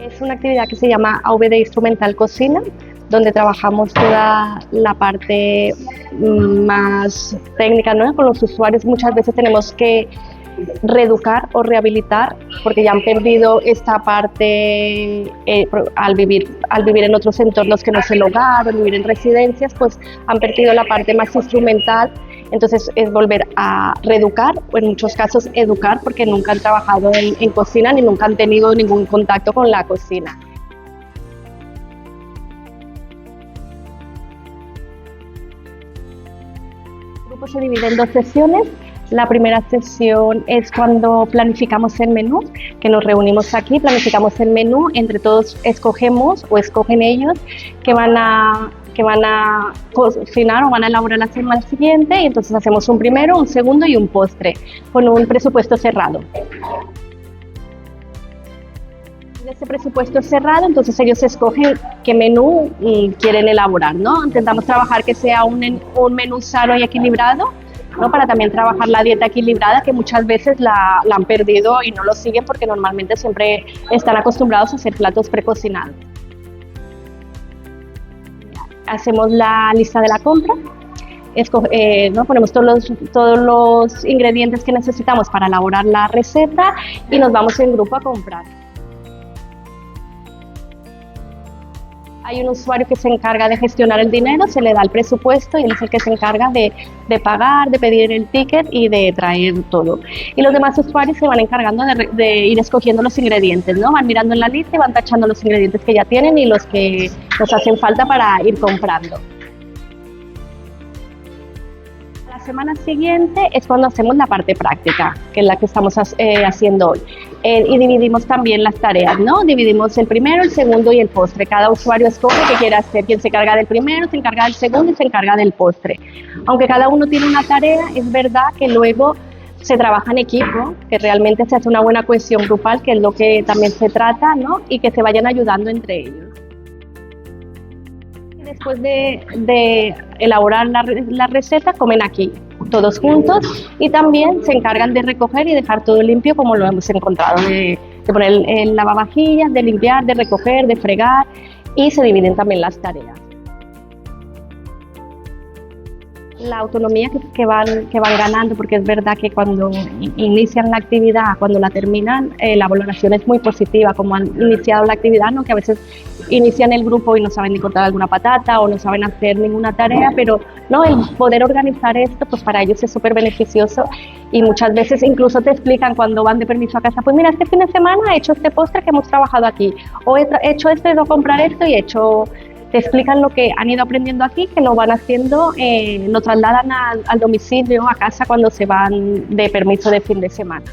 Es una actividad que se llama AVD Instrumental Cocina, donde trabajamos toda la parte más técnica, ¿no? Con los usuarios muchas veces tenemos que reeducar o rehabilitar porque ya han perdido esta parte al vivir en otros entornos que no es el hogar o vivir en residencias, pues han perdido la parte más instrumental. Entonces es volver a reeducar o en muchos casos educar porque nunca han trabajado en cocina ni nunca han tenido ningún contacto con la cocina. El grupo se divide en 2 sesiones. La primera sesión es cuando planificamos el menú, que nos reunimos aquí, planificamos el menú, entre todos escogemos o escogen ellos que van a cocinar o van a elaborar la semana siguiente, y entonces hacemos un primero, un segundo y un postre con un presupuesto cerrado. De ese presupuesto cerrado, entonces ellos escogen qué menú quieren elaborar, ¿no? Intentamos trabajar que sea un menú sano y equilibrado, ¿no? Para también trabajar la dieta equilibrada, que muchas veces la han perdido y no lo siguen porque normalmente siempre están acostumbrados a hacer platos precocinados. Hacemos la lista de la compra, ¿no? Ponemos todos los ingredientes que necesitamos para elaborar la receta y nos vamos en grupo a comprar. Hay un usuario que se encarga de gestionar el dinero, se le da el presupuesto y él es el que se encarga de pagar, de pedir el ticket y de traer todo. Y los demás usuarios se van encargando de ir escogiendo los ingredientes, ¿no? Van mirando en la lista y van tachando los ingredientes que ya tienen y los que nos hacen falta para ir comprando. La semana siguiente es cuando hacemos la parte práctica, que es la que estamos haciendo hoy. Y dividimos también las tareas, ¿no? Dividimos el primero, el segundo y el postre. Cada usuario escoge qué quiere hacer. Quien se encarga del primero, se encarga del segundo y se encarga del postre. Aunque cada uno tiene una tarea, es verdad que luego se trabaja en equipo, que realmente se hace una buena cohesión grupal, que es lo que también se trata, ¿no? Y que se vayan ayudando entre ellos. Después de elaborar la receta, comen aquí, todos juntos, y también se encargan de recoger y dejar todo limpio como lo hemos encontrado, de poner el lavavajillas, de limpiar, de recoger, de fregar, y se dividen también las tareas. La autonomía que van ganando, porque es verdad que cuando inician la actividad, cuando la terminan, la valoración es muy positiva, como han iniciado la actividad, ¿no? Que a veces inician el grupo y no saben ni cortar alguna patata o no saben hacer ninguna tarea, pero no, el poder organizar esto, pues para ellos es súper beneficioso, y muchas veces incluso te explican cuando van de permiso a casa, pues mira, este fin de semana he hecho este postre que hemos trabajado aquí, o he hecho esto, he ido a comprar esto y te explican lo que han ido aprendiendo aquí, que lo van haciendo, lo trasladan al domicilio, a casa, cuando se van de permiso de fin de semana.